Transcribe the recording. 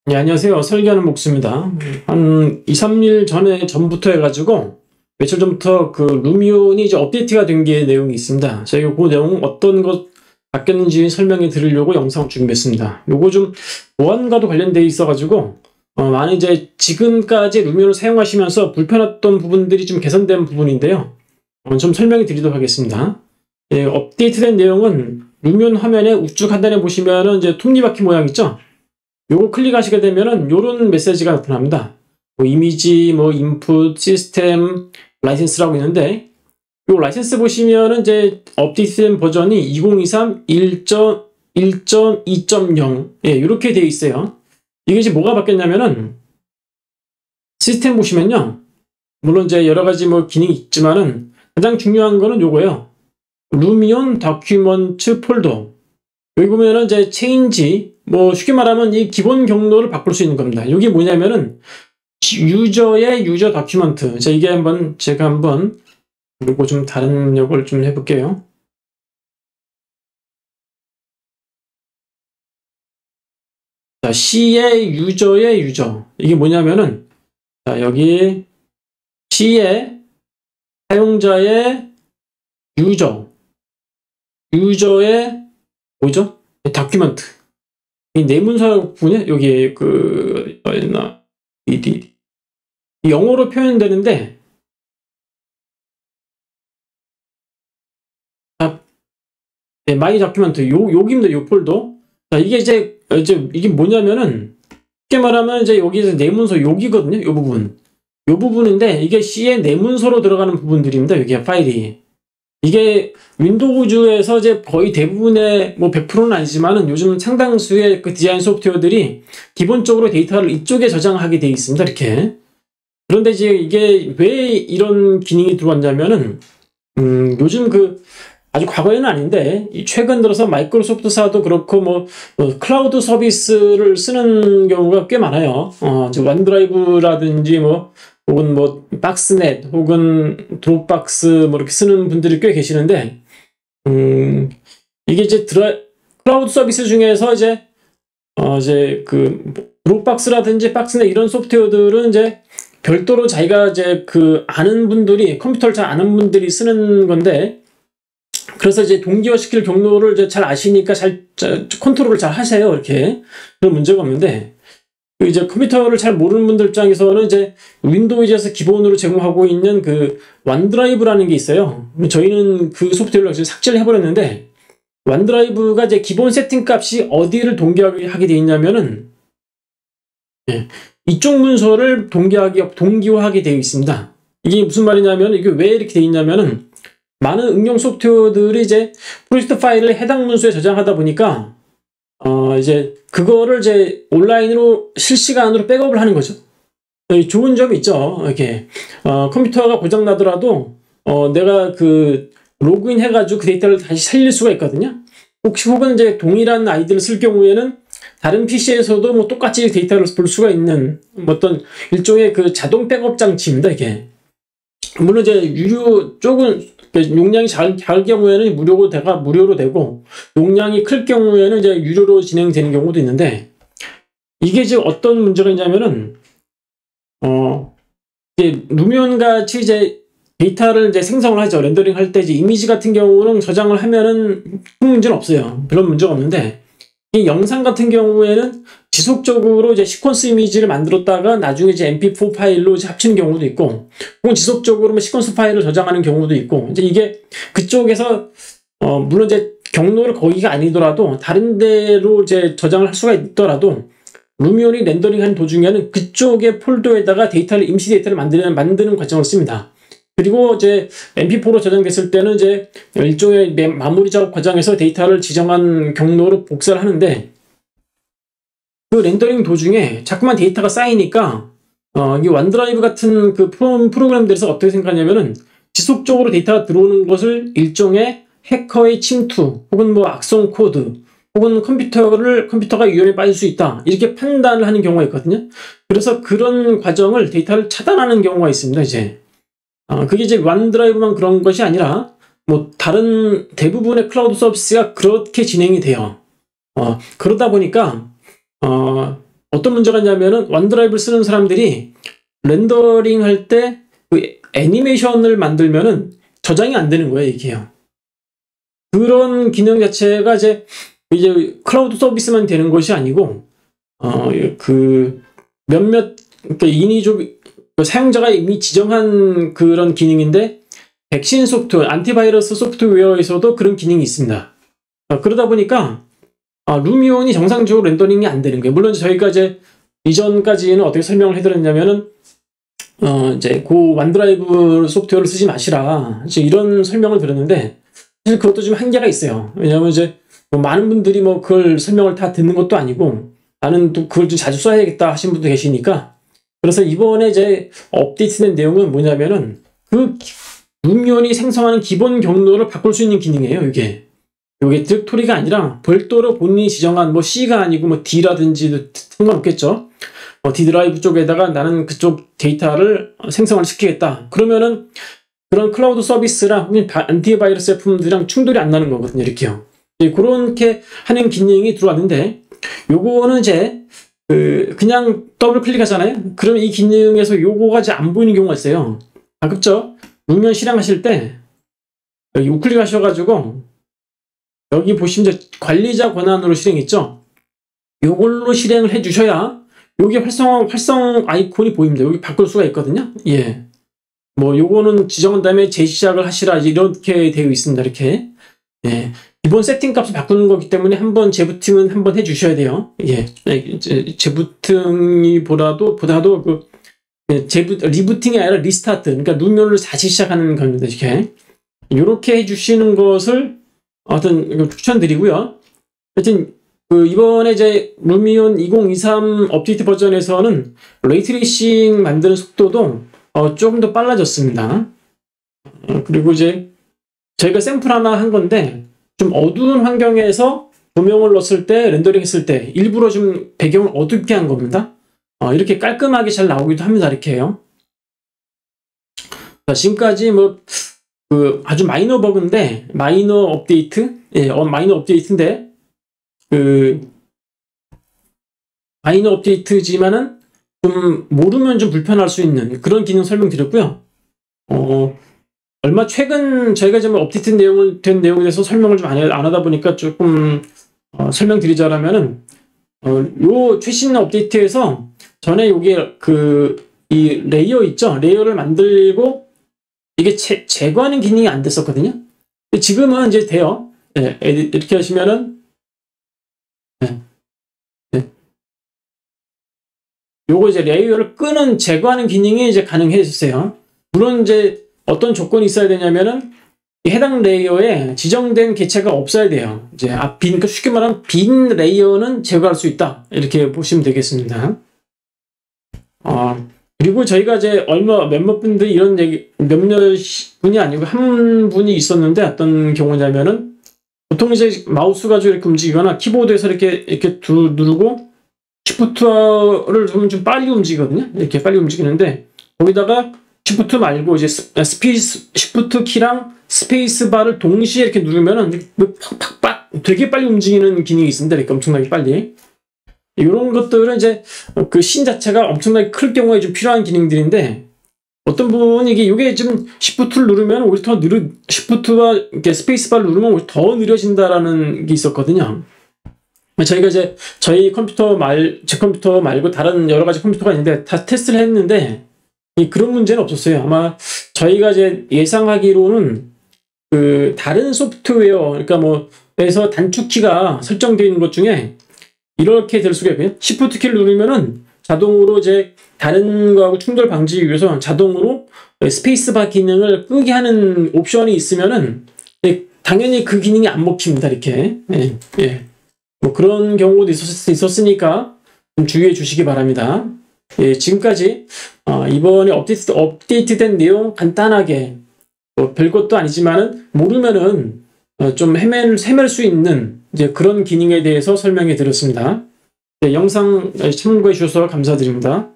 네, 안녕하세요. 설계하는 목수입니다. 한 2, 3일 전부터 해가지고, 며칠 전부터 그 루미온이 이제 업데이트가 된 게 내용이 있습니다. 제가 그 내용 어떤 것 바뀌었는지 설명해 드리려고 영상을 준비했습니다. 요거 좀 보안과도 관련돼 있어가지고, 많은 이제 지금까지 루미온을 사용하시면서 불편했던 부분들이 좀 개선된 부분인데요. 좀 설명해 드리도록 하겠습니다. 예, 업데이트된 내용은 루미온 화면에 우측 하단에 보시면은 이제 톱니바퀴 모양 있죠? 요거 클릭하시게 되면은 요런 메시지가 나타납니다. 뭐 이미지, 뭐 인풋, 시스템, 라이센스라고 있는데 요 라이센스 보시면은 이제 업데이트된 버전이 2023 1.1.2.0 예, 이렇게 되어 있어요. 이게 이제 뭐가 바뀌었냐면은 시스템 보시면요. 물론 이제 여러 가지 뭐 기능이 있지만은 가장 중요한 거는 요거예요. 루미온 다큐먼트 폴더. 여기 보면은 이제 체인지 뭐 쉽게 말하면 이 기본 경로를 바꿀 수 있는 겁니다. 이게 뭐냐면은 유저의 유저 다큐먼트. 자, 이게 제가 한번 요거 좀 다른 역을 좀 해볼게요. 자, C의 유저의 유저. 이게 뭐냐면은 자, 여기 C의 사용자의 유저의 뭐죠? 다큐먼트. 이 내문서 부분에 여기 그 뭐였나 이 영어로 표현되는데 네, 마이 다큐먼트 여기입니다. 요 폴더. 자, 이게 이제 이게 뭐냐면은 쉽게 말하면 이제 여기서 내문서 여기거든요. 요 부분. 요 부분인데 이게 C의 내문서로 들어가는 부분들입니다. 여기 파일이. 이게 윈도우즈에서 이제 거의 대부분의 뭐 100%는 아니지만은 요즘 상당수의 그 디자인 소프트웨어들이 기본적으로 데이터를 이쪽에 저장하게 되어 있습니다. 이렇게. 그런데 이제 이게 왜 이런 기능이 들어왔냐면은 요즘 아주 과거에는 아닌데 최근 들어서 마이크로소프트사도 그렇고 뭐 클라우드 서비스를 쓰는 경우가 꽤 많아요. 이제 원드라이브라든지 뭐 혹은 뭐 박스넷 혹은 드롭박스 뭐 이렇게 쓰는 분들이 꽤 계시는데 이게 이제 클라우드 서비스 중에서 이제 드롭박스라든지 박스넷 이런 소프트웨어들은 이제 별도로 자기가 이제 아는 분들이 컴퓨터를 잘 아는 분들이 쓰는 건데 그래서 이제 동기화 시킬 경로를 이제 잘 아시니까 컨트롤을 잘 하세요. 이렇게. 그런 문제가 없는데, 이제 컴퓨터를 잘 모르는 분들 입장에서는 이제 윈도우즈에서 기본으로 제공하고 있는 원드라이브라는 게 있어요. 저희는 그 소프트웨어를 삭제를 해버렸는데, 원드라이브가 이제 기본 세팅 값이 어디를 동기화하게 되어 있냐면은, 예, 이쪽 문서를 동기화하게 되어 있습니다. 이게 무슨 말이냐면, 이게 왜 이렇게 되어 있냐면은, 많은 응용 소프트웨어들이 이제 프로젝트 파일을 해당 문서에 저장하다 보니까 이제 그거를 이제 온라인으로 실시간으로 백업을 하는 거죠. 좋은 점이 있죠. 이렇게 컴퓨터가 고장 나더라도 내가 로그인 해가지고 그 데이터를 다시 살릴 수가 있거든요. 혹은 이제 동일한 아이디를 쓸 경우에는 다른 PC에서도 뭐 똑같이 데이터를 볼 수가 있는 어떤 일종의 자동 백업 장치입니다. 이게 물론 이제 유료 쪽은 용량이 작을 경우에는 무료로 되고 용량이 클 경우에는 이제 유료로 진행되는 경우도 있는데 이게 지금 어떤 문제가 있냐면은 이제 루미온 같이 이제 데이터를 이제 생성을 하죠. 렌더링 할 때 이제 이미지 같은 경우는 저장을 하면은 큰 문제는 없어요. 별로 문제가 없는데 이 영상 같은 경우에는 지속적으로 이제 시퀀스 이미지를 만들었다가 나중에 이제 MP4 파일로 이제 합치는 경우도 있고, 혹은 지속적으로 시퀀스 파일을 저장하는 경우도 있고, 이제 이게 그쪽에서, 물론 이제 경로를 거기가 아니더라도, 다른 데로 이제 저장을 할 수가 있더라도, 루미온이 렌더링 하는 도중에는 그쪽의 폴더에다가 임시 데이터를 만드는 과정을 씁니다. 그리고 이제 MP4로 저장됐을 때는 이제 일종의 마무리 작업 과정에서 데이터를 지정한 경로로 복사를 하는데 그 렌더링 도중에 자꾸만 데이터가 쌓이니까 이 원드라이브 같은 프로그램들에서 어떻게 생각하냐면은 지속적으로 데이터가 들어오는 것을 일종의 해커의 침투 혹은 뭐 악성 코드 혹은 컴퓨터가 위험에 빠질 수 있다 이렇게 판단을 하는 경우가 있거든요. 그래서 그런 과정을 데이터를 차단하는 경우가 있습니다. 이제 그게 이제 원드라이브만 그런 것이 아니라 뭐 다른 대부분의 클라우드 서비스가 그렇게 진행이 돼요. 그러다 보니까 어떤 문제가 있냐면은 원드라이브를 쓰는 사람들이 렌더링 할 때 그 애니메이션을 만들면은 저장이 안 되는 거예요, 이게요. 그런 기능 자체가 이제 클라우드 서비스만 되는 것이 아니고, 그 몇몇, 그러니까 인위적, 사용자가 이미 지정한 그런 기능인데, 백신 소프트웨어, 안티바이러스 소프트웨어에서도 그런 기능이 있습니다. 그러다 보니까, 루미온이 정상적으로 렌더링이 안 되는 거예요. 물론 저희가 이제 이전까지는 어떻게 설명을 해드렸냐면은, 이제 그 원드라이브 소프트웨어를 쓰지 마시라. 이제 이런 설명을 드렸는데, 사실 그것도 좀 한계가 있어요. 왜냐하면 이제 뭐 많은 분들이 뭐 그걸 설명을 다 듣는 것도 아니고, 나는 또 그걸 좀 자주 써야겠다 하신 분도 계시니까, 그래서 이번에 이제 업데이트된 내용은 뭐냐면은 그 루미온이 생성하는 기본 경로를 바꿀 수 있는 기능이에요, 이게. 이게 디렉토리가 아니라 별도로 본인이 지정한 뭐 C가 아니고 뭐 D라든지 상관없겠죠. D 드라이브 쪽에다가 나는 그쪽 데이터를 생성을 시키겠다. 그러면은 그런 클라우드 서비스랑 안티바이러스 제품들이랑 충돌이 안 나는 거거든요, 이렇게요. 그렇게 하는 기능이 들어왔는데, 요거는 이제 그냥 더블 클릭하잖아요. 그러면 이 기능에서 요거가 이제 안 보이는 경우가 있어요. 가급적 루미온 실행하실 때 여기 우클릭 하셔가지고 여기 보시면 이제 관리자 권한으로 실행했죠. 요걸로 실행을 해주셔야 여기 활성 아이콘이 보입니다. 여기 바꿀 수가 있거든요. 예. 뭐 요거는 지정한 다음에 재시작을 하시라 이렇게 되어 있습니다. 이렇게. 예. 기본 세팅 값을 바꾸는 거기 때문에 한번 재부팅은 한번 해주셔야 돼요. 예. 재부팅이 보다도 그 리부팅이 아니라 리스타트. 그러니까 루미온을 다시 시작하는 겁니다. 이렇게 해주시는 것을 하여튼 추천드리고요. 하여튼 이번에 이제 루미온 2023 업데이트 버전에서는 레이트레이싱 만드는 속도도 조금 더 빨라졌습니다. 그리고 이제 저희가 샘플 하나 한 건데 좀 어두운 환경에서 조명을 넣었을 때 렌더링 했을 때 일부러 좀 배경을 어둡게 한 겁니다. 이렇게 깔끔하게 잘 나오기도 합니다. 이렇게 해요. 자, 지금까지 뭐 아주 마이너 버그인데 마이너 업데이트, 마이너 업데이트인데 마이너 업데이트지만은 좀 모르면 좀 불편할 수 있는 그런 기능 설명드렸고요. 얼마 최근 저희가 좀 업데이트 된 내용에 대해서 설명을 좀 안 하다 보니까 조금 설명드리자면은 요 최신 업데이트에서 전에 요게 이 레이어 있죠? 레이어를 만들고 이게 제거하는 기능이 안 됐었거든요. 지금은 이제 돼요. 네, 이렇게 하시면은 요거 이제 레이어를 끄는 제거하는 기능이 이제 가능해졌어요. 물론 이제 어떤 조건이 있어야 되냐면은 해당 레이어에 지정된 개체가 없어야 돼요. 이제 그러니까 쉽게 말하면 빈 레이어는 제거할 수 있다. 이렇게 보시면 되겠습니다. 그리고 저희가 이제 몇몇 분들이 이런 얘기, 몇몇 분이 아니고 한 분이 있었는데 어떤 경우냐면은 보통 이제 마우스 가지고 이렇게 움직이거나 키보드에서 이렇게 누르고 시프트를 좀 빨리 움직이거든요. 이렇게 빨리 움직이는데 거기다가 시프트 말고 이제 시프트 키랑 스페이스 바를 동시에 이렇게 누르면은 팍팍팍 되게 빨리 움직이는 기능이 있습니다. 이렇게 엄청나게 빨리. 이런 것들은 이제 그 신 자체가 엄청나게 클 경우에 좀 필요한 기능들인데 어떤 분이 이게 지금 시프트를 누르면 오히려 더 시프트와 이렇게 스페이스 바를 누르면 오히려 더 느려진다라는 게 있었거든요. 저희가 이제 제 컴퓨터 말고 다른 여러 가지 컴퓨터가 있는데 다 테스트를 했는데 그런 문제는 없었어요. 아마 저희가 이제 예상하기로는 다른 소프트웨어, 그러니까 에서 단축키가 설정되어 있는 것 중에 이렇게 될 수가 있거든요. 시프트 키를 누르면은 자동으로 이제 다른 거하고 충돌 방지 위해서 자동으로 스페이스바 기능을 끄게 하는 옵션이 있으면은 당연히 그 기능이 안 먹힙니다. 이렇게. 뭐 그런 경우도 있었으니까 좀 주의해 주시기 바랍니다. 지금까지 이번에 업데이트된 내용 간단하게 별것도 아니지만은 모르면은 좀 헤맬 수 있는 이제 그런 기능에 대해서 설명해 드렸습니다. 영상 참고해 주셔서 감사드립니다.